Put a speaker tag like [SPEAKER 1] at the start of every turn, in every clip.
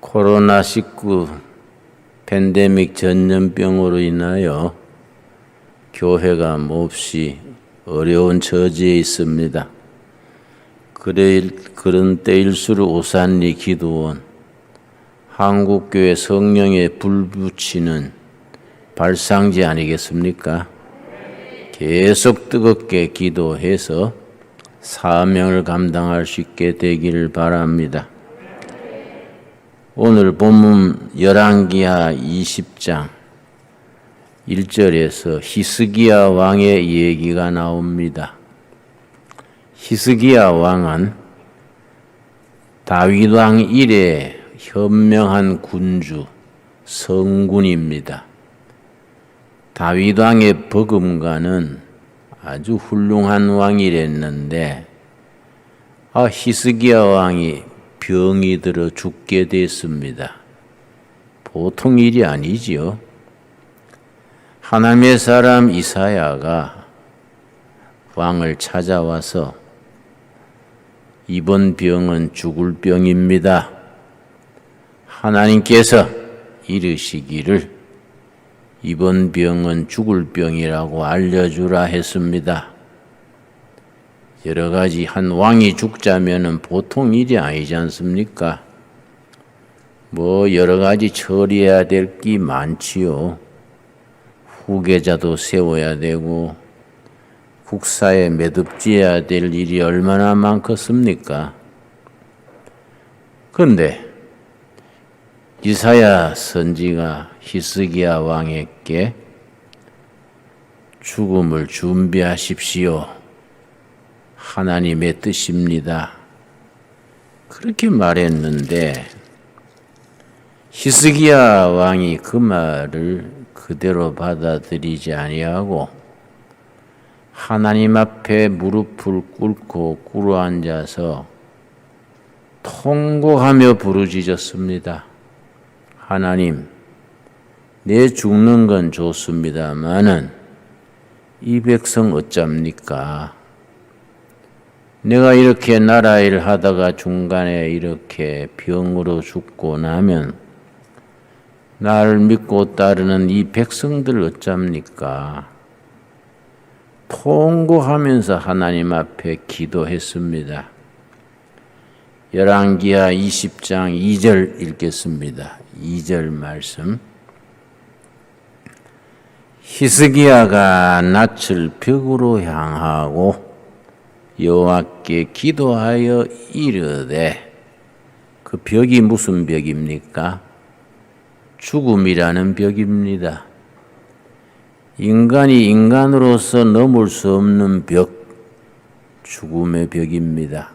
[SPEAKER 1] 코로나19 팬데믹 전염병으로 인하여 교회가 몹시 어려운 처지에 있습니다. 그런 때일수록 오산리 기도원, 한국교회 성령에 불 붙이는 발상지 아니겠습니까? 계속 뜨겁게 기도해서 사명을 감당할 수 있게 되기를 바랍니다. 오늘 본문 열왕기하 20장 1절에서 히스기야 왕의 얘기가 나옵니다. 히스기야 왕은 다윗 왕 이래 현명한 군주, 성군입니다. 다윗 왕의 버금가는 아주 훌륭한 왕이랬는데 히스기야 왕이 병이 들어 죽게 됐습니다. 보통 일이 아니지요. 하나님의 사람 이사야가 왕을 찾아와서 이번 병은 죽을 병입니다. 하나님께서 이르시기를 이번 병은 죽을 병이라고 알려주라 했습니다. 여러 가지 한 왕이 죽자면은 보통 일이 아니지 않습니까? 여러 가지 처리해야 될 게 많지요. 후계자도 세워야 되고 국사에 매듭지어야 될 일이 얼마나 많겠습니까? 그런데 이사야 선지가 히스기야 왕에게 죽음을 준비하십시오. 하나님의 뜻입니다. 그렇게 말했는데 히스기야 왕이 그 말을 그대로 받아들이지 아니하고 하나님 앞에 무릎을 꿇고 꿇어앉아서 통곡하며 부르짖었습니다. 하나님, 내 죽는 건 좋습니다마는 이 백성 어쩝니까? 내가 이렇게 나라 일 하다가 중간에 이렇게 병으로 죽고 나면 나를 믿고 따르는 이 백성들 어쩝니까? 통곡하면서 하나님 앞에 기도했습니다. 열왕기하 20장 2절 읽겠습니다. 2절 말씀. 히스기야가 낯을 벽으로 향하고 여호와께 기도하여 이르되, 그 벽이 무슨 벽입니까? 죽음이라는 벽입니다. 인간이 인간으로서 넘을 수 없는 벽, 죽음의 벽입니다.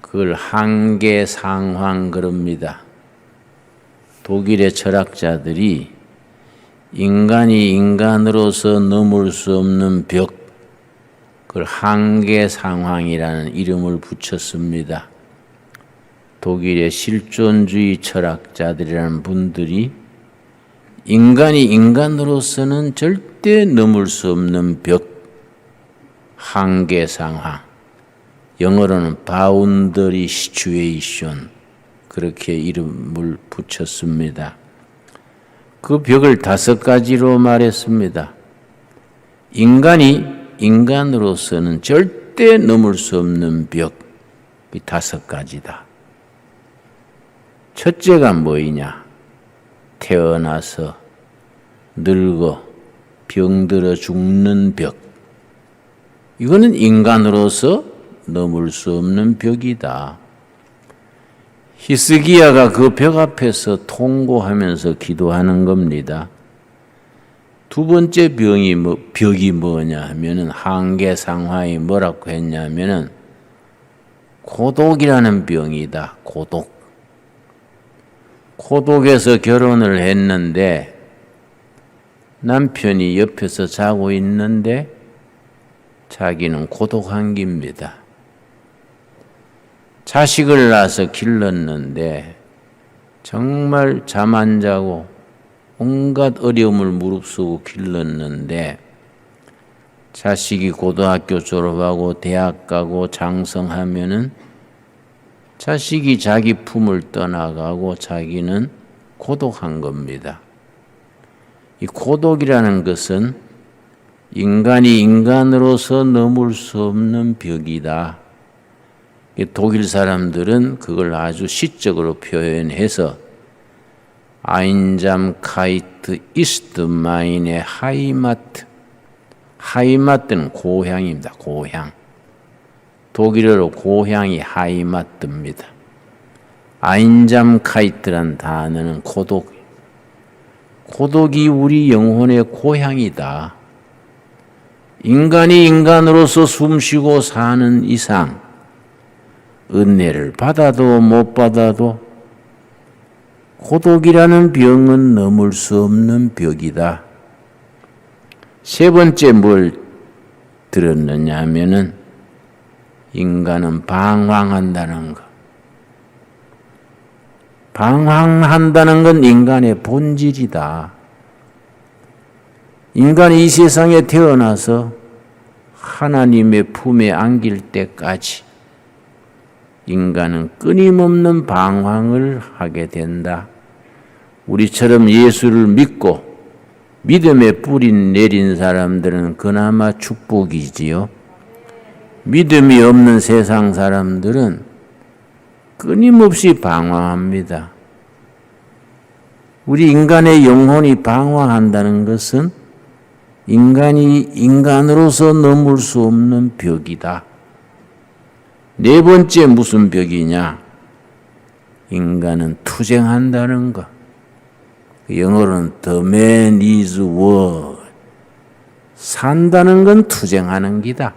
[SPEAKER 1] 그걸 한계상황 그럽니다. 독일의 철학자들이 인간이 인간으로서 넘을 수 없는 벽, 그걸 한계상황이라는 이름을 붙였습니다. 독일의 실존주의 철학자들이라는 분들이 인간이 인간으로서는 절대 넘을 수 없는 벽, 한계상황, 영어로는 바운더리 시츄에이션, 그렇게 이름을 붙였습니다. 그 벽을 5가지로 말했습니다. 인간이 인간으로서는 절대 넘을 수 없는 벽, 이 5가지다. 첫째가 뭐이냐? 태어나서 늙어 병들어 죽는 벽. 이거는 인간으로서 넘을 수 없는 벽이다. 히스기야가 그 벽 앞에서 통고하면서 기도하는 겁니다. 두 번째 벽이 뭐냐 하면은 한계상황이 뭐라고 했냐면은 고독이라는 병이다. 고독에서 결혼을 했는데 남편이 옆에서 자고 있는데 자기는 고독한 겁니다. 자식을 낳아서 길렀는데 정말 잠 안 자고 온갖 어려움을 무릅쓰고 길렀는데 자식이 고등학교 졸업하고 대학 가고 장성하면은 자식이 자기 품을 떠나가고 자기는 고독한 겁니다. 이 고독이라는 것은 인간이 인간으로서 넘을 수 없는 벽이다. 독일 사람들은 그걸 아주 시적으로 표현해서 Einsamkeit ist meine Heimat. 하이마트는 고향입니다. 고향. 독일어로 고향이 하이마트입니다. Einsamkeit란 단어는 고독. 고독이 우리 영혼의 고향이다. 인간이 인간으로서 숨쉬고 사는 이상 은혜를 받아도 못 받아도 고독이라는 병은 넘을 수 없는 벽이다. 세 번째 뭘 들었느냐 하면은 인간은 방황한다는 것. 방황한다는 건 인간의 본질이다. 인간이 이 세상에 태어나서 하나님의 품에 안길 때까지 인간은 끊임없는 방황을 하게 된다. 우리처럼 예수를 믿고 믿음의 뿌리 내린 사람들은 그나마 축복이지요. 믿음이 없는 세상 사람들은 끊임없이 방황합니다. 우리 인간의 영혼이 방황한다는 것은 인간이 인간으로서 넘을 수 없는 벽이다. 네 번째 무슨 벽이냐? 인간은 투쟁한다는 것. 영어로는 the man is war. 산다는 건 투쟁하는 기다.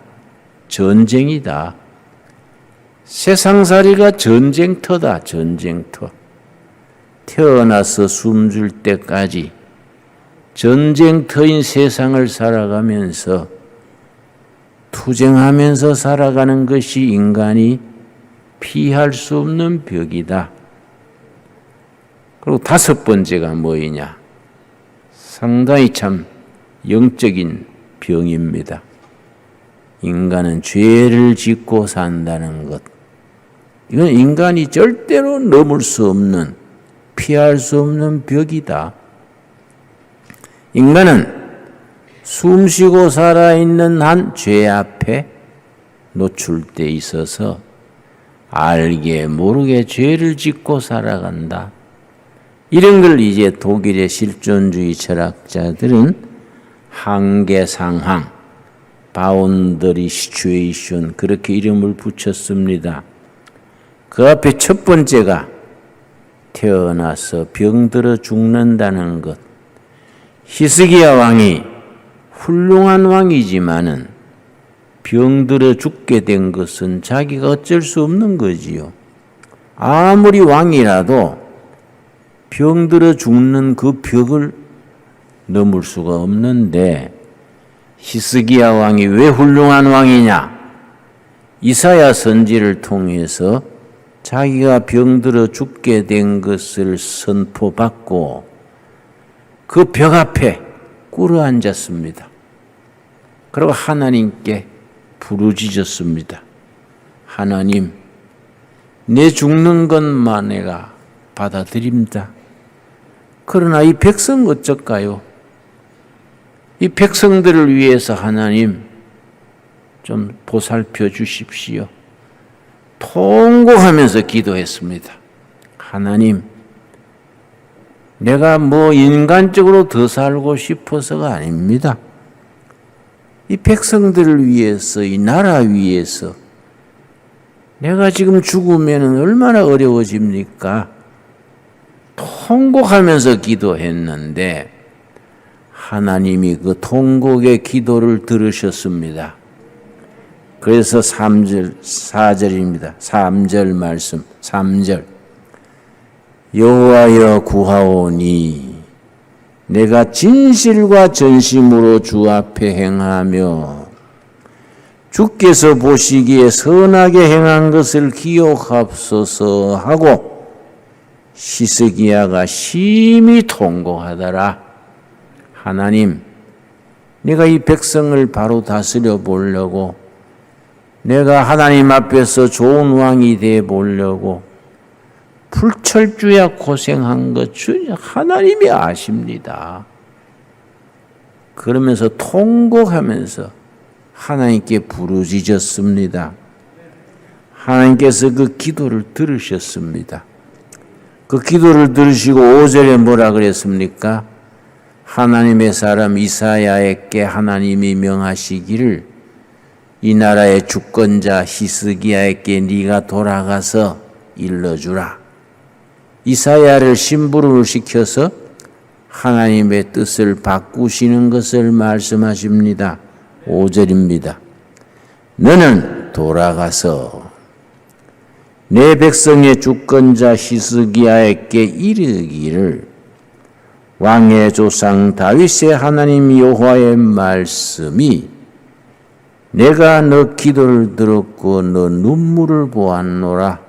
[SPEAKER 1] 전쟁이다. 세상살이가 전쟁터다. 전쟁터. 태어나서 숨줄 때까지 전쟁터인 세상을 살아가면서 투쟁하면서 살아가는 것이 인간이 피할 수 없는 벽이다. 그리고 다섯 번째가 뭐이냐? 상당히 참 영적인 병입니다. 인간은 죄를 짓고 산다는 것. 이건 인간이 절대로 넘을 수 없는, 피할 수 없는 벽이다. 인간은 숨쉬고 살아있는 한 죄 앞에 노출돼 있어서 알게 모르게 죄를 짓고 살아간다. 이런 걸 이제 독일의 실존주의 철학자들은 한계 상황, 바운더리 시츄에이션 그렇게 이름을 붙였습니다. 그 앞에 첫 번째가 태어나서 병들어 죽는다는 것. 히스기야 왕이 훌륭한 왕이지만은 병들어 죽게 된 것은 자기가 어쩔 수 없는 거지요. 아무리 왕이라도 병들어 죽는 그 벽을 넘을 수가 없는데 히스기야 왕이 왜 훌륭한 왕이냐? 이사야 선지를 통해서 자기가 병들어 죽게 된 것을 선포받고 그 벽 앞에 꿇어 앉았습니다. 그리고 하나님께 부르짖었습니다. 하나님, 내 죽는 것만 내가 받아들입니다. 그러나 이 백성 어쩔까요? 이 백성들을 위해서 하나님 좀 보살펴 주십시오. 통곡하면서 기도했습니다. 하나님, 내가 인간적으로 더 살고 싶어서가 아닙니다. 이 백성들을 위해서, 이 나라 위해서 내가 지금 죽으면 얼마나 어려워집니까? 통곡하면서 기도했는데 하나님이 그 통곡의 기도를 들으셨습니다. 그래서 4절입니다. 3절 말씀, 3절. 여호와여 구하오니 내가 진실과 전심으로 주 앞에 행하며 주께서 보시기에 선하게 행한 것을 기억하옵소서 하고 히스기야가 심히 통곡하더라. 하나님, 내가 이 백성을 바로 다스려 보려고 내가 하나님 앞에서 좋은 왕이 돼 보려고 불철주야 고생한 것 주님 하나님이 아십니다. 그러면서 통곡하면서 하나님께 부르짖었습니다. 하나님께서 그 기도를 들으셨습니다. 그 기도를 들으시고 5절에 뭐라 그랬습니까? 하나님의 사람 이사야에게 하나님이 명하시기를 이 나라의 주권자 히스기야에게 네가 돌아가서 일러주라. 이사야를 심부름을 시켜서 하나님의 뜻을 바꾸시는 것을 말씀하십니다. 5절입니다. 너는 돌아가서 내 백성의 주권자 히스기야에게 이르기를 왕의 조상 다윗의 하나님 여호와의 말씀이 내가 너 기도를 들었고 너 눈물을 보았노라.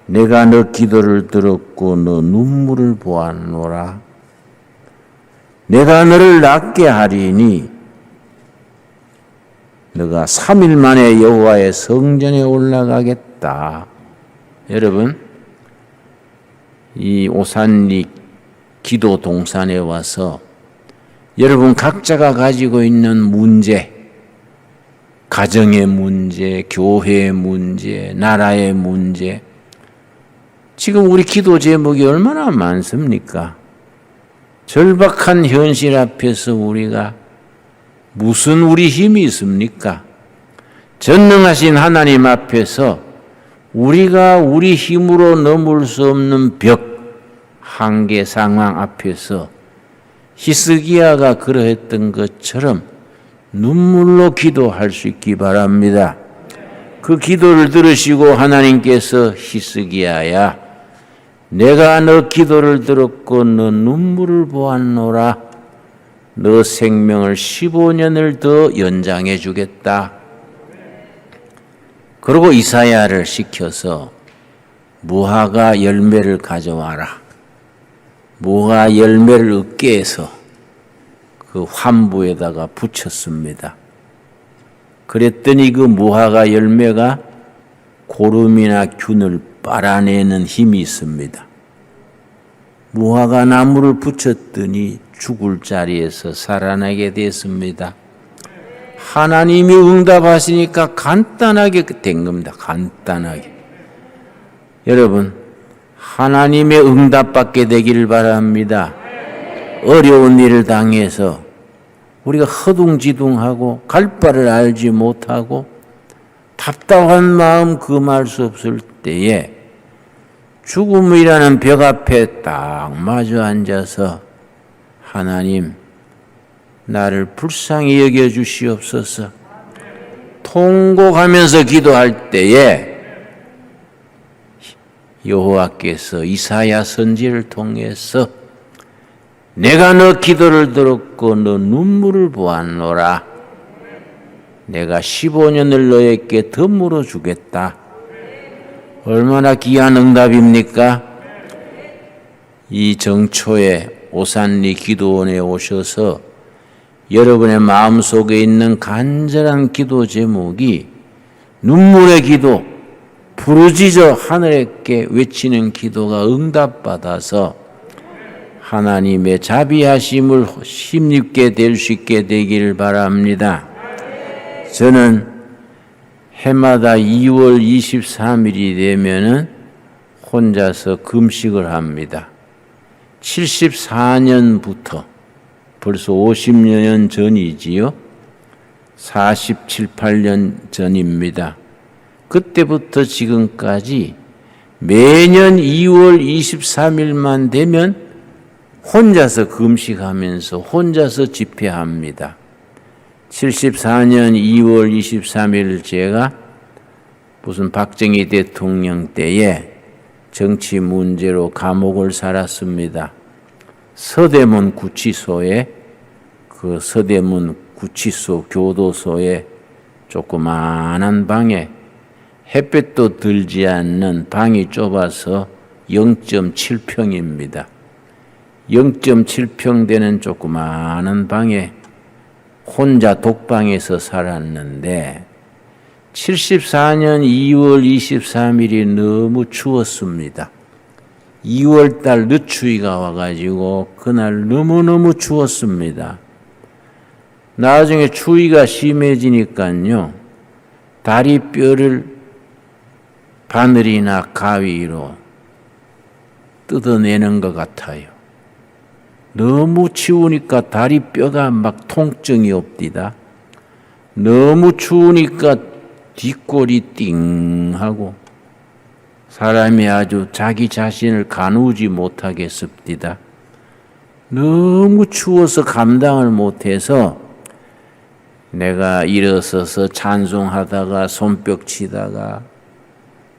[SPEAKER 1] 내가 너 기도를 들었고 너 눈물을 보았노라. 내가 너를 낫게 하리니 너가 3일 만에 여호와의 성전에 올라가겠다. 여러분, 이 오산리 기도 동산에 와서 여러분 각자가 가지고 있는 문제, 가정의 문제, 교회의 문제, 나라의 문제, 지금 우리 기도 제목이 얼마나 많습니까? 절박한 현실 앞에서 우리가 무슨 우리 힘이 있습니까? 전능하신 하나님 앞에서 우리가 우리 힘으로 넘을 수 없는 벽, 한계 상황 앞에서 히스기야가 그러했던 것처럼 눈물로 기도할 수 있기 바랍니다. 그 기도를 들으시고 하나님께서 히스기야야, 내가 너 기도를 들었고 너 눈물을 보았노라. 너 생명을 15년을 더 연장해 주겠다. 그리고 이사야를 시켜서 무화과 열매를 가져와라. 무화과 열매를 얻게 해서 그 환부에다가 붙였습니다. 그랬더니 그 무화과 열매가 고름이나 균을 빨아내는 힘이 있습니다. 무화과 나무를 붙였더니 죽을 자리에서 살아나게 됐습니다. 하나님이 응답하시니까 간단하게 된 겁니다. 간단하게. 여러분, 하나님의 응답받게 되기를 바랍니다. 어려운 일을 당해서 우리가 허둥지둥하고 갈 바를 알지 못하고 답답한 마음 금할 수 없을 때에 죽음이라는 벽 앞에 딱 마주 앉아서 하나님, 나를 불쌍히 여겨주시옵소서. 통곡하면서 기도할 때에 여호와께서 이사야 선지를 통해서 내가 너 기도를 들었고 너 눈물을 보았노라. 내가 15년을 너에게 더 물어주겠다. 얼마나 귀한 응답입니까? 이 정초에 오산리 기도원에 오셔서 여러분의 마음속에 있는 간절한 기도 제목이 눈물의 기도, 부르짖어 하늘에게 외치는 기도가 응답받아서 하나님의 자비하심을 힘입게 될 수 있게 되기를 바랍니다. 저는 해마다 2월 23일이 되면은 혼자서 금식을 합니다. 74년부터 벌써 50년 전이지요. 47, 8년 전입니다. 그때부터 지금까지 매년 2월 23일만 되면 혼자서 금식하면서 혼자서 집회합니다. 74년 2월 23일 제가 무슨 박정희 대통령 때에 정치 문제로 감옥을 살았습니다. 서대문 구치소에 그 서대문 구치소 교도소에 조그마한 방에 햇볕도 들지 않는 방이 좁아서 0.7평입니다. 0.7평 되는 조그마한 방에 혼자 독방에서 살았는데 74년 2월 23일이 너무 추웠습니다. 2월달 늦추위가 와가지고 그날 너무너무 추웠습니다. 나중에 추위가 심해지니까요, 다리뼈를 바늘이나 가위로 뜯어내는 것 같아요. 너무 추우니까 다리뼈가 막 통증이 옵디다. 너무 추우니까 뒷골이 띵하고 사람이 아주 자기 자신을 가누지 못하겠습니다. 너무 추워서 감당을 못해서 내가 일어서서 찬송하다가 손뼉 치다가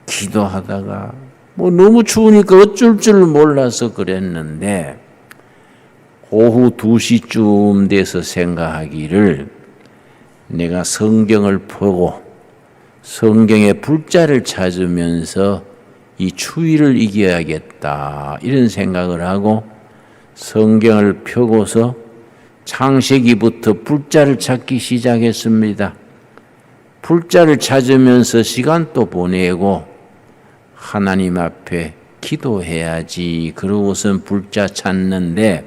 [SPEAKER 1] 기도하다가 너무 추우니까 어쩔 줄 몰라서 그랬는데 오후 2시쯤 돼서 생각하기를 내가 성경을 보고 성경의 불자를 찾으면서 이 추위를 이겨야겠다 이런 생각을 하고 성경을 펴고서 창세기부터 불자를 찾기 시작했습니다. 불자를 찾으면서 시간도 보내고 하나님 앞에 기도해야지 그러고선 불자 찾는데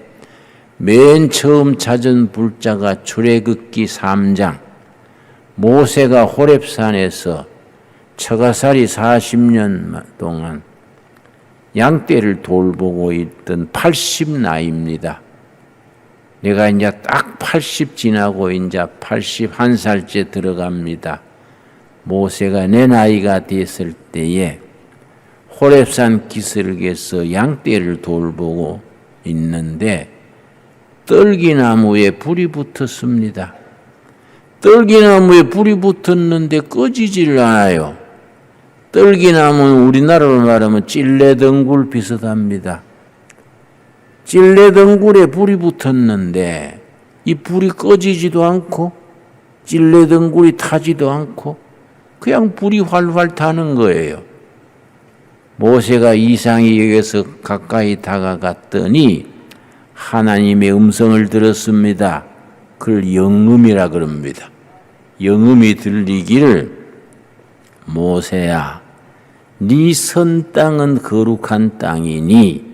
[SPEAKER 1] 맨 처음 찾은 불자가 출애굽기 3장 모세가 호렙산에서 처가살이 40년 동안 양떼를 돌보고 있던 80 나이입니다. 내가 이제 딱 80 지나고 이제 81살째 들어갑니다. 모세가 내 나이가 됐을 때에 호렙산 기슭에서 양떼를 돌보고 있는데 떨기나무에 불이 붙었습니다. 떨기나무에 불이 붙었는데 꺼지지를 않아요. 떨기나무는 우리나라로 말하면 찔레덩굴 비슷합니다. 찔레덩굴에 불이 붙었는데 이 불이 꺼지지도 않고 찔레덩굴이 타지도 않고 그냥 불이 활활 타는 거예요. 모세가 이상히 여기서 가까이 다가갔더니 하나님의 음성을 들었습니다. 그걸 영음이라 그럽니다. 영음이 들리기를 모세야, 네 선 땅은 거룩한 땅이니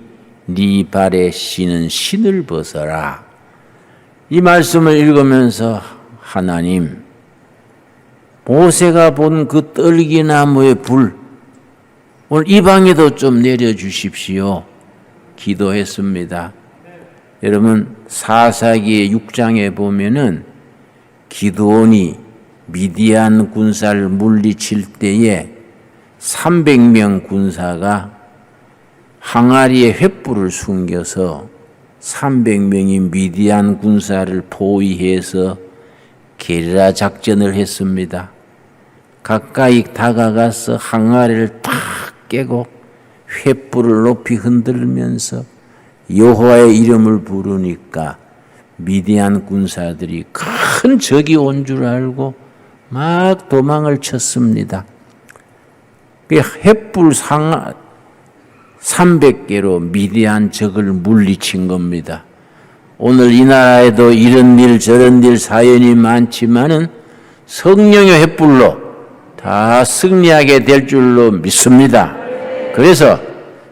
[SPEAKER 1] 네 발에 신은 신을 벗어라. 이 말씀을 읽으면서 하나님, 모세가 본 그 떨기나무의 불 오늘 이 방에도 좀 내려주십시오. 기도했습니다. 여러분 사사기의 6장에 보면은 기드온이 미디안 군사를 물리칠 때에 300명 군사가 항아리에 횃불을 숨겨서 300명이 미디안 군사를 포위해서 게리라 작전을 했습니다. 가까이 다가가서 항아리를 탁 깨고 횃불을 높이 흔들면서 여호와의 이름을 부르니까 미디안 군사들이 큰 적이 온 줄 알고 막 도망을 쳤습니다. 횃불 300개로 미디안 적을 물리친 겁니다. 오늘 이 나라에도 이런 일 저런 일 사연이 많지만은 성령의 횃불로 다 승리하게 될 줄로 믿습니다. 그래서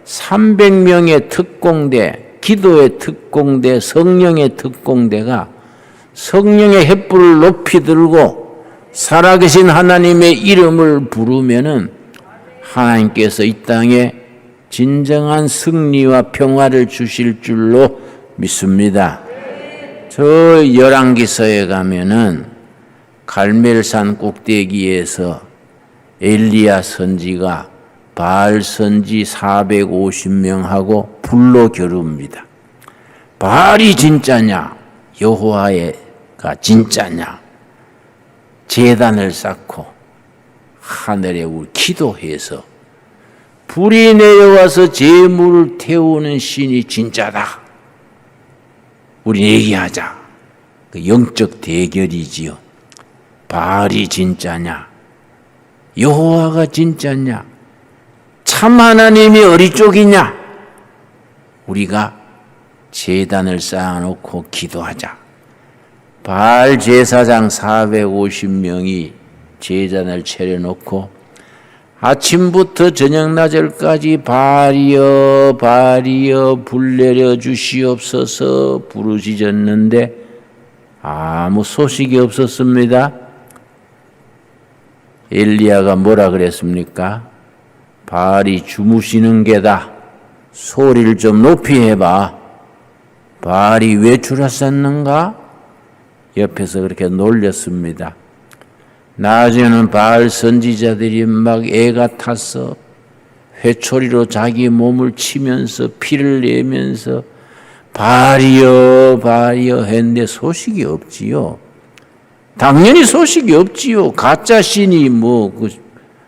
[SPEAKER 1] 300명의 특공대, 기도의 특공대, 성령의 특공대가 성령의 횃불을 높이 들고 살아계신 하나님의 이름을 부르면은 하나님께서 이 땅에 진정한 승리와 평화를 주실 줄로 믿습니다. 저 열왕기서에 가면은 갈멜산 꼭대기에서 엘리야 선지가 바알 선지 450명하고 불로 겨룹니다. 바알이 진짜냐? 여호와가 진짜냐? 제단을 쌓고 하늘에 기도해서 불이 내려와서 제물을 태우는 신이 진짜다. 우리 얘기하자. 그 영적 대결이지요. 바알이 진짜냐? 여호와가 진짜냐? 참 하나님이 어디 쪽이냐? 우리가 제단을 쌓아놓고 기도하자. 바알 제사장 450명이 제단을 차려놓고 아침부터 저녁 낮을까지 발이여 발이여 불 내려 주시옵소서 부르짖었는데 아무 소식이 없었습니다. 엘리야가 뭐라 그랬습니까? 발이 주무시는 게다. 소리를 좀 높이 해봐. 발이 왜 줄었었는가? 옆에서 그렇게 놀렸습니다. 나중에는 바알 선지자들이 막 애가 타서 회초리로 자기 몸을 치면서 피를 내면서 바알이여 바알이여 했는데 소식이 없지요. 당연히 소식이 없지요. 가짜 신이 그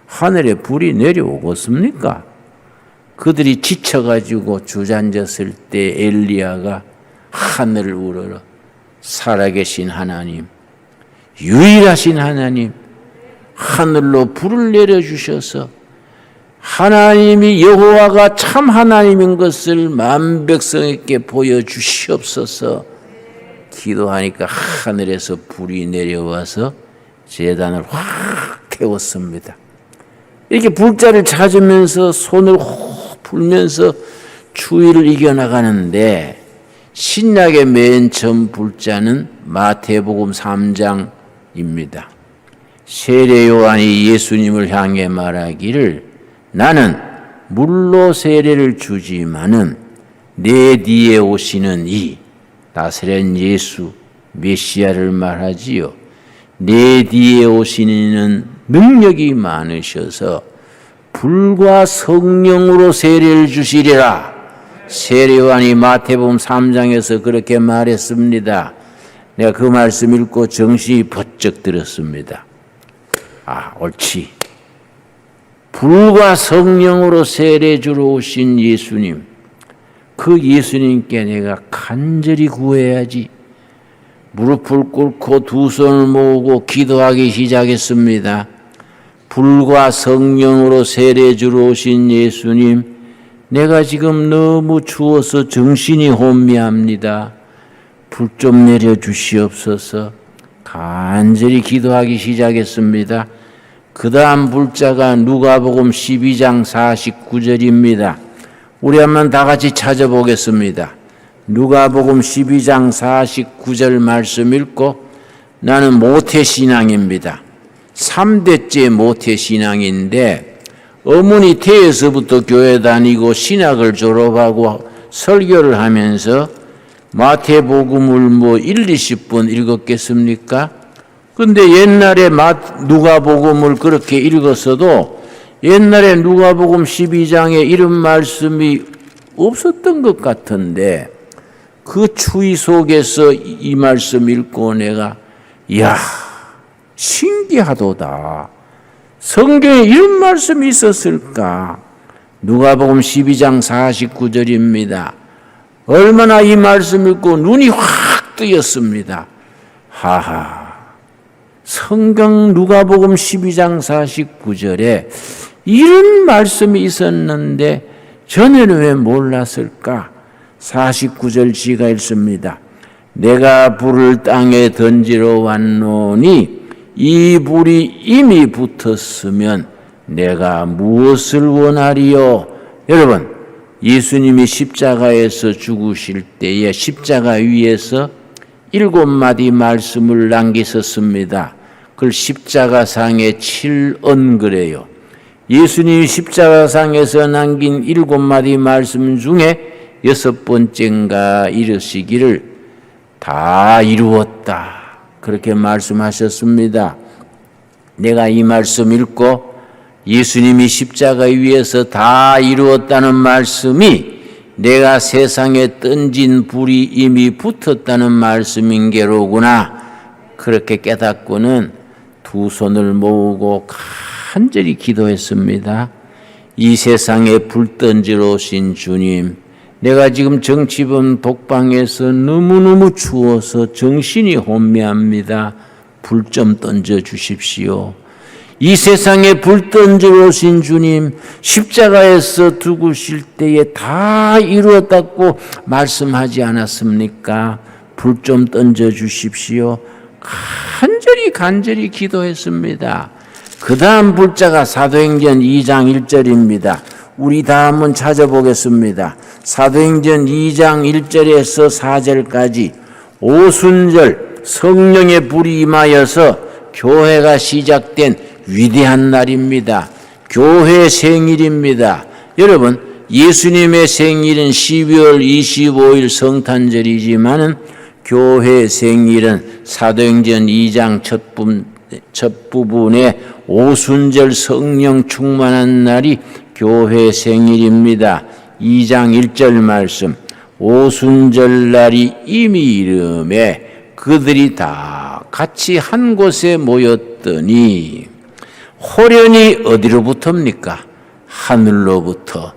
[SPEAKER 1] 하늘에 불이 내려오겠습니까? 그들이 지쳐가지고 주저앉았을 때 엘리야가 하늘을 우러러 살아계신 하나님, 유일하신 하나님, 하늘로 불을 내려주셔서 하나님이 여호와가 참 하나님인 것을 만 백성에게 보여주시옵소서 기도하니까 하늘에서 불이 내려와서 제단을 확 태웠습니다. 이렇게 불자를 찾으면서 손을 혹 불면서 추위를 이겨나가는데 신약의 맨 처음 불자는 마태복음 3장입니다. 세례 요한이 예수님을 향해 말하기를 나는 물로 세례를 주지만은 내 뒤에 오시는 이 나사렛 예수 메시아를 말하지요. 내 뒤에 오시는 이는 능력이 많으셔서 불과 성령으로 세례를 주시리라. 세례 요한이 마태복음 3장에서 그렇게 말했습니다. 내가 그 말씀 읽고 정신이 번쩍 들었습니다. 아, 옳지. 불과 성령으로 세례 주러 오신 예수님, 그 예수님께 내가 간절히 구해야지. 무릎을 꿇고 두 손을 모으고 기도하기 시작했습니다. 불과 성령으로 세례 주러 오신 예수님, 내가 지금 너무 추워서 정신이 혼미합니다. 불 좀 내려 주시옵소서. 간절히 기도하기 시작했습니다. 그 다음 불자가 누가복음 12장 49절입니다. 우리 한번 다 같이 찾아보겠습니다. 누가복음 12장 49절 말씀 읽고 나는 모태신앙입니다. 3대째 모태신앙인데 어머니 태에서부터 교회 다니고 신학을 졸업하고 설교를 하면서 마태복음을 1, 20분 읽었겠습니까? 근데 옛날에 누가복음을 그렇게 읽었어도 옛날에 누가복음 12장에 이런 말씀이 없었던 것 같은데 그 추위 속에서 이 말씀 읽고 내가 이야 신기하도다. 성경에 이런 말씀이 있었을까? 누가복음 12장 49절입니다. 얼마나 이 말씀 읽고 눈이 확 뜨였습니다. 하하. 성경 누가복음 12장 49절에 이런 말씀이 있었는데 전에는 왜 몰랐을까? 49절 지가 읽습니다. 내가 불을 땅에 던지러 왔노니 이 불이 이미 붙었으면 내가 무엇을 원하리요? 여러분, 예수님이 십자가에서 죽으실 때에 십자가 위에서 7마디 말씀을 남기셨습니다. 그걸 십자가상의 7언그래요. 예수님이 십자가상에서 남긴 7마디 말씀 중에 6번째인가 이르시기를 다 이루었다. 그렇게 말씀하셨습니다. 내가 이 말씀 읽고 예수님이 십자가 위에서 다 이루었다는 말씀이 내가 세상에 던진 불이 이미 붙었다는 말씀인 게로구나. 그렇게 깨닫고는 두 손을 모으고 간절히 기도했습니다. 이 세상에 불 던지러 오신 주님, 내가 지금 정치본 복방에서 너무너무 추워서 정신이 혼미합니다. 불 좀 던져 주십시오. 이 세상에 불 던지러 오신 주님, 십자가에서 죽으실 때에 다 이루었다고 말씀하지 않았습니까? 불 좀 던져 주십시오. 간절히 기도했습니다. 그 다음 불자가 사도행전 2장 1절입니다. 우리 다 한번 찾아보겠습니다. 사도행전 2장 1절에서 4절까지 오순절 성령의 불이 임하여서 교회가 시작된 위대한 날입니다. 교회 생일입니다. 여러분, 예수님의 생일은 12월 25일 성탄절이지만은 교회 생일은 사도행전 2장 첫 부분에 오순절 성령 충만한 날이 교회 생일입니다. 2장 1절 말씀. 오순절 날이 이미 이름에 그들이 다 같이 한 곳에 모였더니 호련히 어디로부터입니까? 하늘로부터.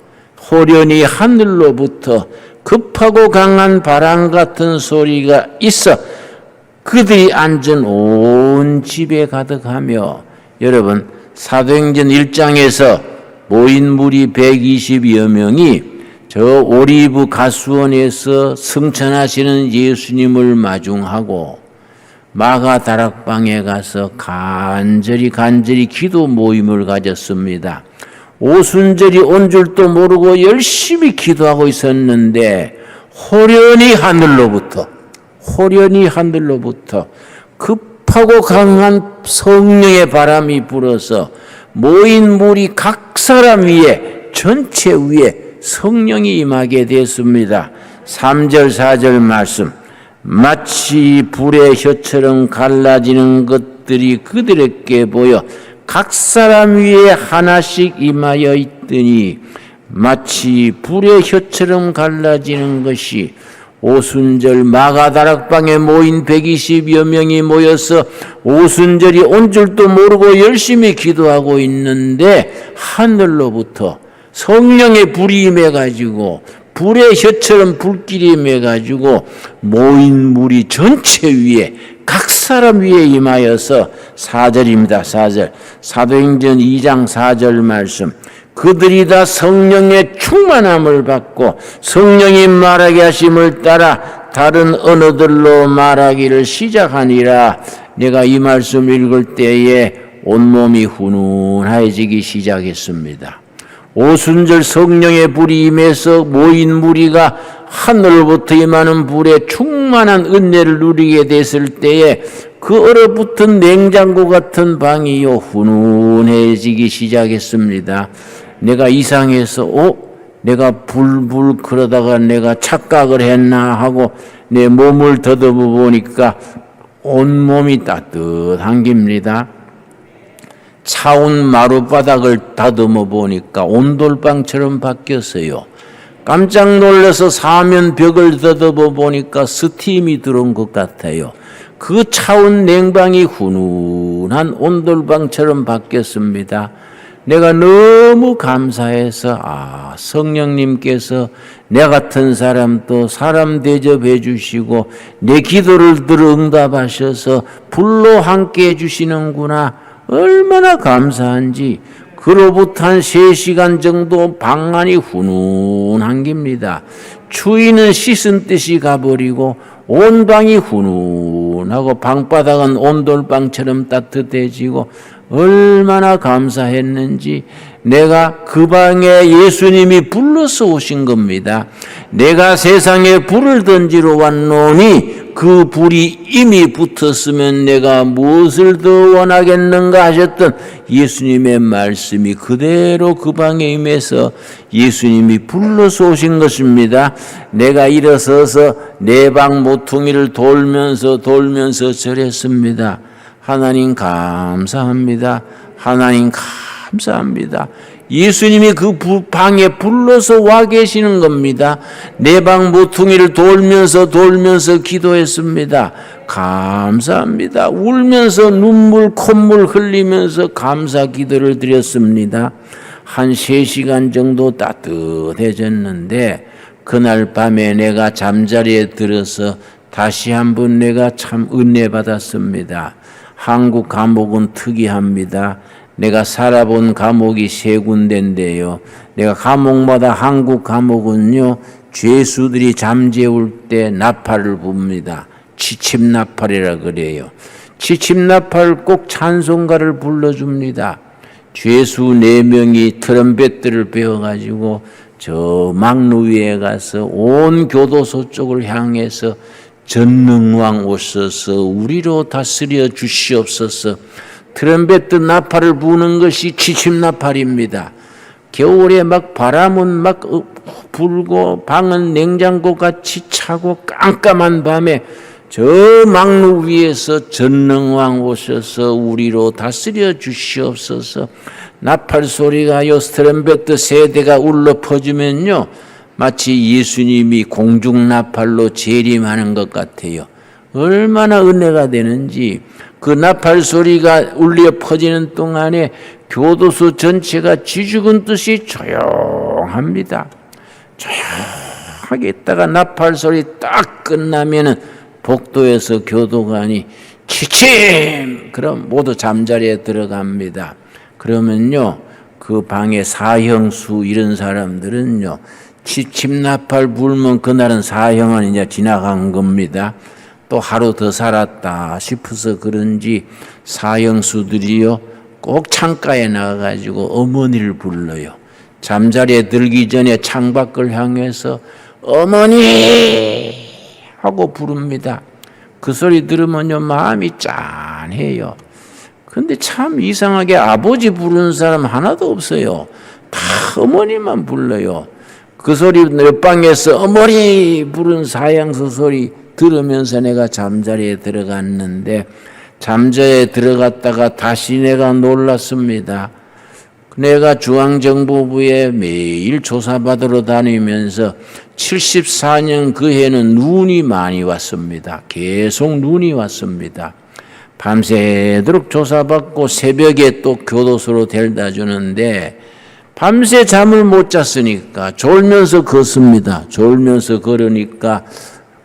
[SPEAKER 1] 호련히 하늘로부터 급하고 강한 바람 같은 소리가 있어 그들이 앉은 온 집에 가득하며, 여러분, 사도행전 1장에서 모인 무리 120여 명이 저 오리브 가수원에서 승천하시는 예수님을 마중하고 마가 다락방에 가서 간절히 기도 모임을 가졌습니다. 오순절이 온 줄도 모르고 열심히 기도하고 있었는데 호련히 하늘로부터 급하고 강한 성령의 바람이 불어서 모인 무리 각 사람 위에, 전체 위에 성령이 임하게 됐습니다. 3절 4절 말씀. 마치 불의 혀처럼 갈라지는 것들이 그들에게 보여 각 사람 위에 하나씩 임하여 있더니, 마치 불의 혀처럼 갈라지는 것이 오순절 마가다락방에 모인 120여 명이 모여서 오순절이 온 줄도 모르고 열심히 기도하고 있는데 하늘로부터 성령의 불이 임해가지고 불의 혀처럼 불길이 임해가지고 모인 무리 전체 위에 각 사람 위에 임하여서 4절입니다. 4절. 사도행전 2장 4절 말씀. 그들이 다 성령의 충만함을 받고 성령이 말하게 하심을 따라 다른 언어들로 말하기를 시작하니라. 내가 이 말씀 읽을 때에 온몸이 훈훈해지기 시작했습니다. 오순절 성령의 불이 임해서 모인 무리가 하늘로부터 임하는 불에 충만한 은혜를 누리게 됐을 때에 그 얼어붙은 냉장고 같은 방이요 훈훈해지기 시작했습니다. 내가 이상해서 내가 불불 그러다가 내가 착각을 했나 하고 내 몸을 더듬어 보니까 온몸이 따뜻한 겁니다. 차운 마룻바닥을 다듬어 보니까 온돌방처럼 바뀌었어요. 깜짝 놀라서 사면 벽을 더듬어 보니까 스팀이 들어온 것 같아요. 그 차운 냉방이 훈훈한 온돌방처럼 바뀌었습니다. 내가 너무 감사해서 성령님께서 내 같은 사람도 사람 대접해 주시고 내 기도를 들어 응답하셔서 불로 함께 해 주시는구나. 얼마나 감사한지. 그로부터 한 3시간 정도 방 안이 훈훈한 겁니다. 추위는 씻은 듯이 가버리고 온 방이 훈훈하고 방바닥은 온돌방처럼 따뜻해지고 얼마나 감사했는지. 내가 그 방에 예수님이 불러서 오신 겁니다. 내가 세상에 불을 던지러 왔노니 그 불이 이미 붙었으면 내가 무엇을 더 원하겠는가 하셨던 예수님의 말씀이 그대로 그 방에 임해서 예수님이 불러서 오신 것입니다. 내가 일어서서 내 방 모퉁이를 돌면서 절했습니다. 하나님 감사합니다. 하나님 감사합니다. 예수님이 그 방에 불러서 와 계시는 겁니다. 내 방 모퉁이를 돌면서 기도했습니다. 감사합니다. 울면서 눈물 콧물 흘리면서 감사 기도를 드렸습니다. 한 3시간 정도 따뜻해졌는데 그날 밤에 내가 잠자리에 들어서 다시 한번 내가 참 은혜 받았습니다. 한국 감옥은 특이합니다. 내가 살아본 감옥이 3군데인데요. 내가 감옥마다 한국 감옥은요, 죄수들이 잠재울 때 나팔을 붑니다. 취침나팔이라 그래요. 지침나팔 꼭 찬송가를 불러줍니다. 죄수 4명이 트럼펫들을 베어가지고 저 망루 위에 가서 온 교도소 쪽을 향해서 전능왕 오셔서 우리로 다스려 주시옵소서. 트럼펫 나팔을 부는 것이 지침나팔입니다. 겨울에 막 바람은 막 불고 방은 냉장고 같이 차고 깜깜한 밤에 저 망루 위에서 전능왕 오셔서 우리로 다스려 주시옵소서. 나팔 소리가요, 트럼펫 세대가 울려 퍼지면요, 마치 예수님이 공중나팔로 재림하는 것 같아요. 얼마나 은혜가 되는지. 그 나팔 소리가 울려 퍼지는 동안에 교도소 전체가 쥐죽은 듯이 조용합니다. 조용하게 있다가 나팔 소리 딱 끝나면은 복도에서 교도관이 취침! 그럼 모두 잠자리에 들어갑니다. 그러면요, 그 방에 사형수 이런 사람들은요, 취침나팔 불면 그날은 사형은 이제 지나간 겁니다. 또 하루 더 살았다 싶어서 그런지 사형수들이요, 꼭 창가에 나가가지고 어머니를 불러요. 잠자리에 들기 전에 창밖을 향해서 어머니! 하고 부릅니다. 그 소리 들으면요, 마음이 짠해요. 근데 참 이상하게 아버지 부르는 사람 하나도 없어요. 다 어머니만 불러요. 그 소리 옆방에서 어머니 부른 사형수 소리 들으면서 내가 잠자리에 들어갔는데, 잠자리에 들어갔다가 다시 내가 놀랐습니다. 내가 중앙정보부에 매일 조사받으러 다니면서 74년 그 해는 눈이 많이 왔습니다. 계속 눈이 왔습니다. 밤새도록 조사받고 새벽에 또 교도소로 데려다 주는데 밤새 잠을 못 잤으니까 졸면서 걷습니다. 졸면서 걸으니까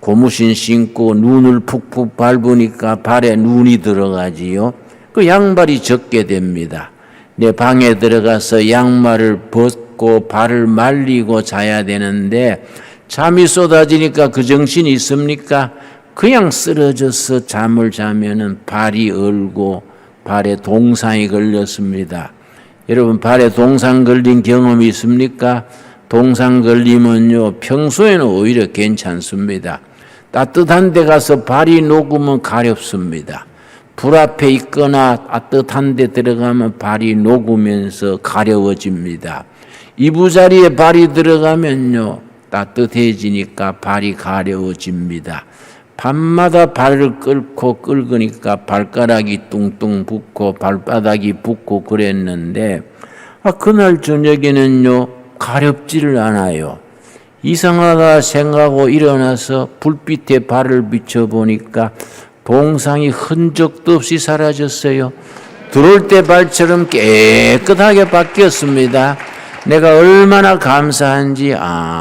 [SPEAKER 1] 고무신 신고 눈을 푹푹 밟으니까 발에 눈이 들어가지요. 그 양발이 젖게 됩니다. 내 방에 들어가서 양말을 벗고 발을 말리고 자야 되는데 잠이 쏟아지니까 그 정신이 있습니까? 그냥 쓰러져서 잠을 자면은 발이 얼고 발에 동상이 걸렸습니다. 여러분, 발에 동상 걸린 경험이 있습니까? 동상 걸리면요, 평소에는 오히려 괜찮습니다. 따뜻한 데 가서 발이 녹으면 가렵습니다. 불 앞에 있거나 따뜻한 데 들어가면 발이 녹으면서 가려워집니다. 이부자리에 발이 들어가면요, 따뜻해지니까 발이 가려워집니다. 밤마다 발을 끓으니까 발가락이 뚱뚱 붓고 발바닥이 붓고 그랬는데, 그날 저녁에는요, 가렵지를 않아요. 이상하다 생각하고 일어나서 불빛에 발을 비춰보니까 동상이 흔적도 없이 사라졌어요. 들어올 때 발처럼 깨끗하게 바뀌었습니다. 내가 얼마나 감사한지,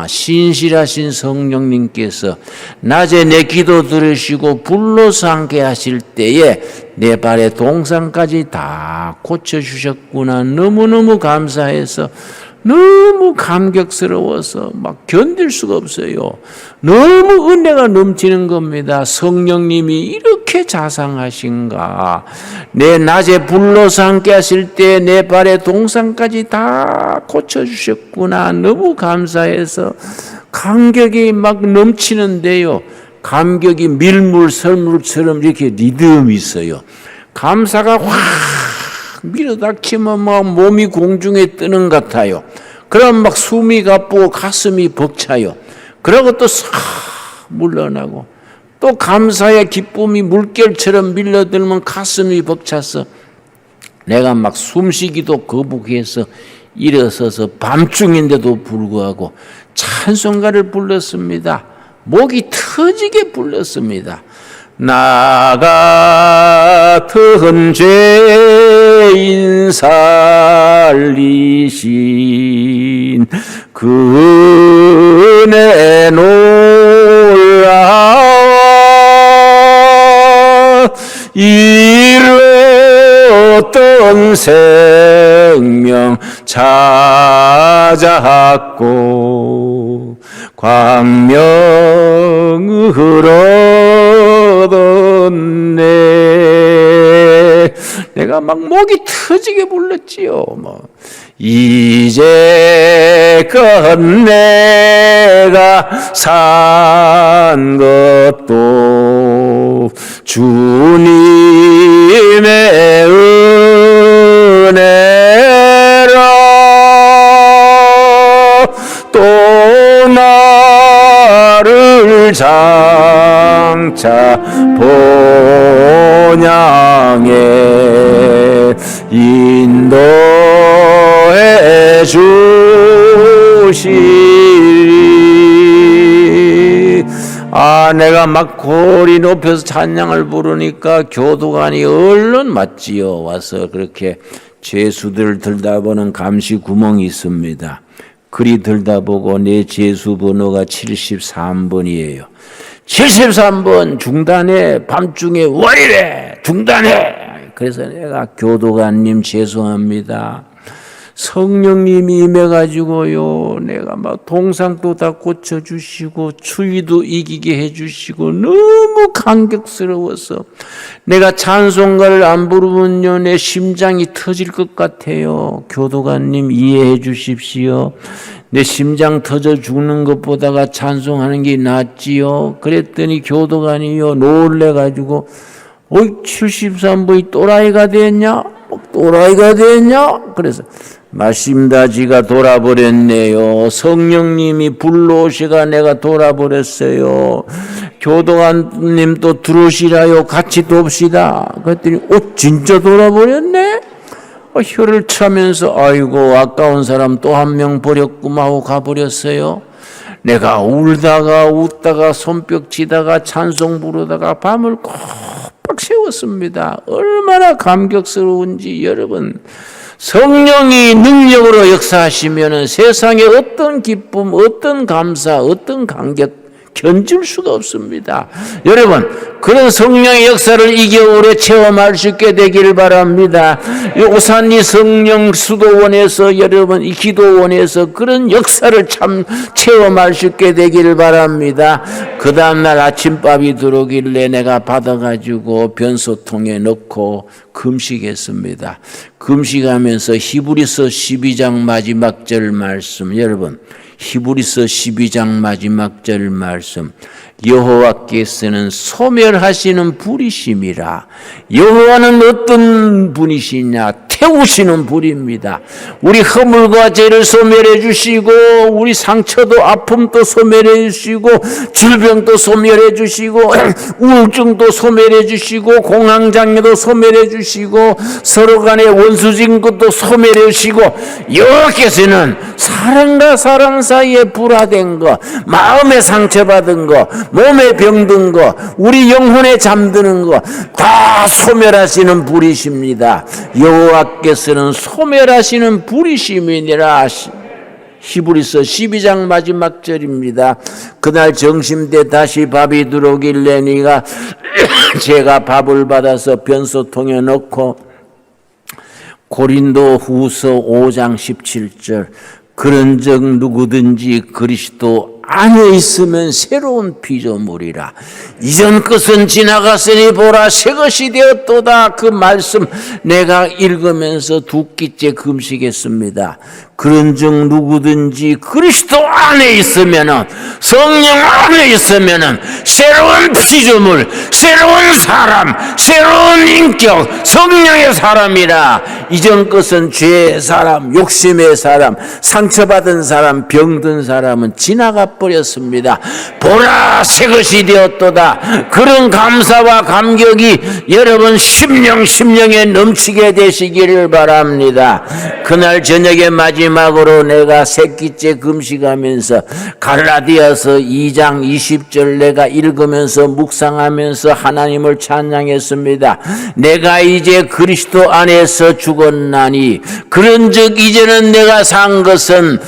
[SPEAKER 1] 신실하신 성령님께서 낮에 내 기도 들으시고 불러서 함께 하실 때에 내 발의 동상까지 다 고쳐주셨구나. 너무너무 감사해서 너무 감격스러워서 막 견딜 수가 없어요. 너무 은혜가 넘치는 겁니다. 성령님이 이렇게 자상하신가. 내 낮에 불러서 함께 하실 때 내 발의 동상까지 다 고쳐주셨구나. 너무 감사해서 감격이 막 넘치는데요. 감격이 밀물, 설물처럼 이렇게 리듬이 있어요. 감사가 확 밀어닥치면 막 몸이 공중에 뜨는 것 같아요. 그럼 막 숨이 가쁘고 가슴이 벅차요. 그러고 또 싹 물러나고 또 감사의 기쁨이 물결처럼 밀려들면 가슴이 벅차서 내가 막 숨쉬기도 거북해서 일어서서 밤중인데도 불구하고 찬송가를 불렀습니다. 목이 터지게 불렀습니다. 나 같은 죄인 살리신 그 은혜 놀라워 잃었던 생명 찾았고 광명을 얻었네. 내가 막 목이 터지게 불렀지요. 이제껏 내가 산 것도 주님의 은혜라. 또 나를 장차 본향에 인도해 주시리. 내가 막 고리 높여서 찬양을 부르니까 교도관이 얼른 맞지요. 와서 그렇게 죄수들 들다보는 감시 구멍이 있습니다. 그리 들다보고 내 죄수 번호가 73번이에요. 73번 중단해. 밤중에 왜 이래? 중단해. 그래서 내가 교도관님 죄송합니다. 성령님이 임해가지고요, 내가 막 동상도 다 고쳐주시고 추위도 이기게 해주시고 너무 감격스러워서 내가 찬송가를 안 부르면요 내 심장이 터질 것 같아요. 교도관님 이해해 주십시오. 내 심장 터져 죽는 것보다가 찬송하는 게 낫지요. 그랬더니 교도관이요 놀래가지고 73번이 또라이가 됐냐? 또라이가 됐냐? 그래서 맞습니다. 지가 돌아버렸네요. 성령님이 불러오시가 내가 돌아버렸어요. 교도관님 또 들어오시라요. 같이 돕시다. 그랬더니 진짜 돌아버렸네? 혀를 차면서 아이고 아까운 사람 또 한 명 버렸구만 하고 가버렸어요. 내가 울다가 웃다가 손뼉 치다가 찬송 부르다가 밤을 꼬박 세웠습니다. 얼마나 감격스러운지. 여러분, 성령이 능력으로 역사하시면 세상에 어떤 기쁨, 어떤 감사, 어떤 감격 견줄 수가 없습니다. 여러분, 그런 성령의 역사를 이 겨울에 체험할 수 있게 되기를 바랍니다. 오산리 성령 수도원에서 여러분 이 기도원에서 그런 역사를 참 체험할 수 있게 되기를 바랍니다. 그 다음날 아침밥이 들어오길래 내가 받아가지고 변소통에 넣고 금식했습니다. 금식하면서 히브리서 12장 마지막 절 말씀, 여러분 히브리서 12장 마지막 절 말씀, 여호와께서는 소멸하시는 불이심이라. 여호와는 어떤 분이시냐? 태우시는 불입니다. 우리 허물과 죄를 소멸해 주시고 우리 상처도 아픔도 소멸해 주시고 질병도 소멸해 주시고 우울증도 소멸해 주시고 공황장애도 소멸해 주시고 서로 간의 원수진 것도 소멸해 주시고 여호와께서는 사람과 사람 사이에 불화된 거, 마음에 상처받은 거, 몸에 병든 거, 우리 영혼에 잠드는 거 다 소멸하시는 불이십니다. 여호와께서는 소멸하시는 불이심이니라. 히브리서 12장 마지막 절입니다. 그날 점심때 다시 밥이 들어오길래 네가 제가 밥을 받아서 변소통에 넣고 고린도 후서 5장 17절 그런즉 누구든지 그리스도 안에 있으면 새로운 피조물이라. 이전 것은 지나갔으니 보라 새 것이 되었도다. 그 말씀 내가 읽으면서 두 끼째 금식했습니다. 그런즉 누구든지 그리스도 안에 있으면은, 성령 안에 있으면은 새로운 피조물, 새로운 사람, 새로운 인격, 성령의 사람이라. 이전 것은 죄의 사람, 욕심의 사람, 상처받은 사람, 병든 사람은 지나가 버렸습니다. 보라 새 것이 되었도다. 그런 감사와 감격이 여러분 심령에 넘치게 되시기를 바랍니다. 그날 저녁에 마지막으로 내가 세 끼째 금식하면서 갈라디아서 2장 20절 내가 읽으면서 묵상하면서 하나님을 찬양했습니다. 내가 이제 그리스도 안에서 죽었나니 그런즉 이제는 내가 산 것은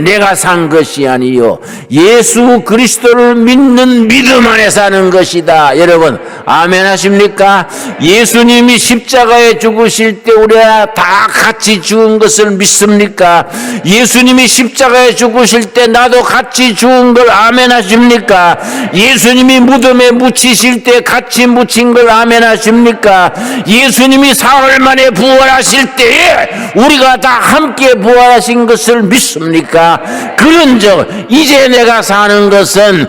[SPEAKER 1] 내가 산 것이 아니요 예수 그리스도를 믿는 믿음 안에 사는 것이다. 여러분 아멘 하십니까? 예수님이 십자가에 죽으실 때 우리가 다 같이 죽은 것을 믿습니까? 예수님이 십자가에 죽으실 때 나도 같이 죽은 걸 아멘 하십니까? 예수님이 무덤에 묻히실 때 같이 묻힌 걸 아멘 하십니까? 예수님이 사흘 만에 부활하실 때에 우리가 다 함께 부활하신 것을 믿습니까? 그런즉 이제 내가 사는 것은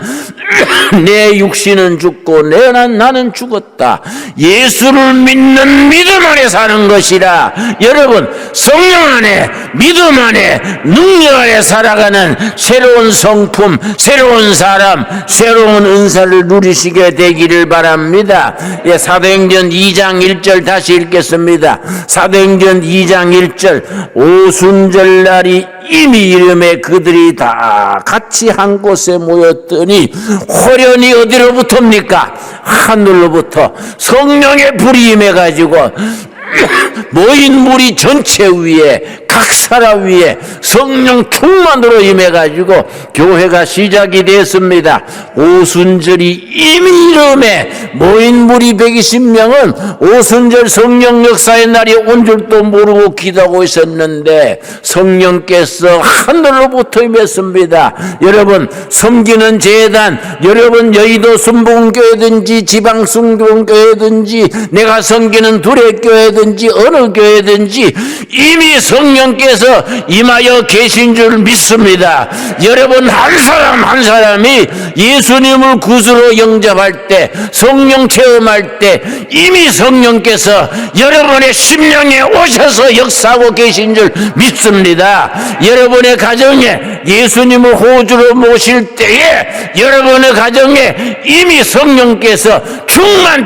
[SPEAKER 1] 내 육신은 죽고 나는 죽었다. 예수를 믿는 믿음 안에 사는 것이라. 여러분, 성령 안에, 믿음 안에, 능력 안에 살아가는 새로운 성품, 새로운 사람, 새로운 은사를 누리시게 되기를 바랍니다. 예, 사도행전 2장 1절 다시 읽겠습니다. 사도행전 2장 1절 오순절날이 이미 이름에 그들이 다 같이 한 곳에 모였더니 호련히 어디로부터입니까? 하늘로부터 성령의 불이 임해가지고 모인 무리 전체 위에 각 사람 위에 성령 충만으로 임해가지고 교회가 시작이 됐습니다. 오순절이 이미 이름에 모인 무리 120명은 오순절 성령 역사의 날이 온 줄도 모르고 기도하고 있었는데 성령께서 하늘로부터 임했습니다. 여러분, 섬기는 제단, 여러분 여의도 순복음교회든지 지방 순복음교회든지 내가 섬기는 두레교회든지 어느 교회든지 이미 성령께서 임하여 계신 줄 믿습니다. 여러분, 한 사람 한 사람이 예수님을 구주로 영접할 때, 성령 체험할 때 이미 성령께서 여러분의 심령에 오셔서 역사하고 계신 줄 믿습니다. 여러분의 가정에 예수님을 호주로 모실 때에 여러분의 가정에 이미 성령께서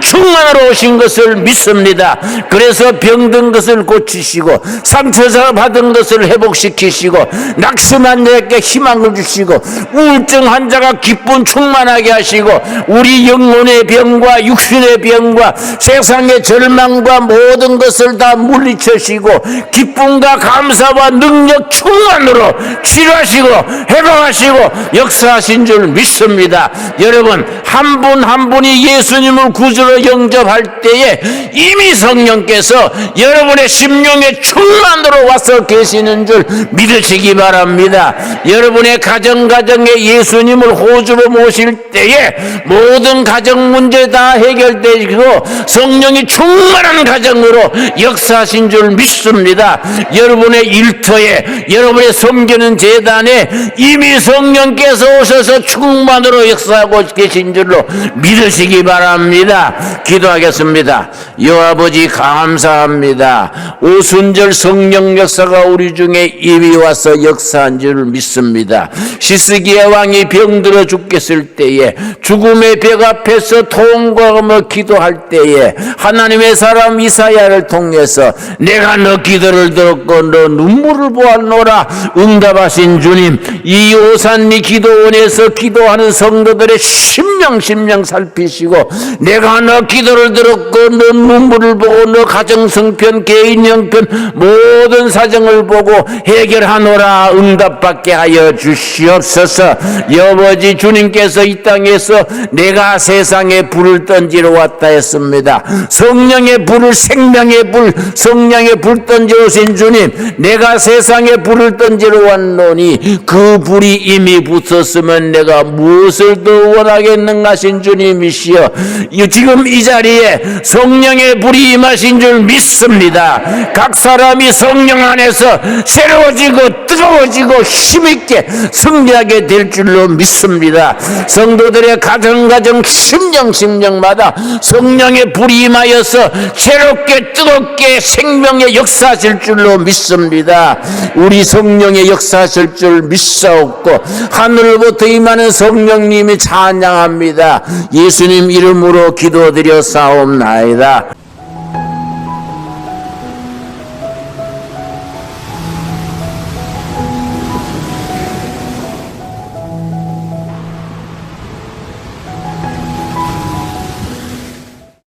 [SPEAKER 1] 충만으로 오신 것을 믿습니다. 그래서 병든 것을 고치시고 상처 받은 것을 회복시키시고 낙심한 자에게 희망을 주시고 우울증 환자가 기쁨 충만하게 하시고 우리 영혼의 병과 육신의 병과 세상의 절망과 모든 것을 다 물리치시고 기쁨과 감사와 능력 충만으로 치료하시고 회복하시고 역사하신 줄 믿습니다. 여러분, 한 분 한 분이 예수님을 구주로 영접할 때에 이미 성령께서 여러분의 심령에 충만으로 와서 계시는 줄 믿으시기 바랍니다. 여러분의 가정에 예수님을 호주로 모실 때에 모든 가정 문제 다 해결되고 성령이 충만한 가정으로 역사하신 줄 믿습니다. 여러분의 일터에, 여러분의 섬기는 제단에 이미 성령께서 오셔서 충만으로 역사하고 계신 줄로 믿으시기 바랍니다. 기도하겠습니다. 여아버지 감사합니다. 오순절 성령 역사가 우리 중에 이미 와서 역사한 줄 믿습니다. 시스기야 왕이 병들어 죽겠을 때에 죽음의 벽 앞에서 통곡하며 기도할 때에 하나님의 사람 이사야를 통해서 내가 너 기도를 들었고 너 눈물을 보았노라 응답하신 주님, 이 오산리 기도원에서 기도하는 성도들의 심령 살피시고 내가 너 기도를 들었고 너 눈물을 보고 너 가정성편 개인 형편 모든 사정을 보고 해결하노라 응답받게 하여 주시옵소서. 여보지, 주님께서 이 땅에서 내가 세상에 불을 던지러 왔다 했습니다. 성령의 불을, 생명의 불, 성령의 불 던져 오신 주님, 내가 세상에 불을 던지러 왔노니 그 불이 이미 붙었으면 내가 무엇을 더 원하겠는가 하신 주님이시여, 지금 이 자리에 성령의 불이 임하신 줄 믿습니다. 각 사람이 성령 안에서 새로워지고 뜨거워지고 힘있게 승리하게 될 줄로 믿습니다. 성도들의 가정 심령마다 성령의 불이 임하여서 새롭게 뜨겁게 생명의 역사하실 줄로 믿습니다. 우리 성령의 역사하실 줄 믿사옵고 하늘로부터 임하는 성령님이 찬양합니다. 예수님 이름으로 기도드려 사옵나이다.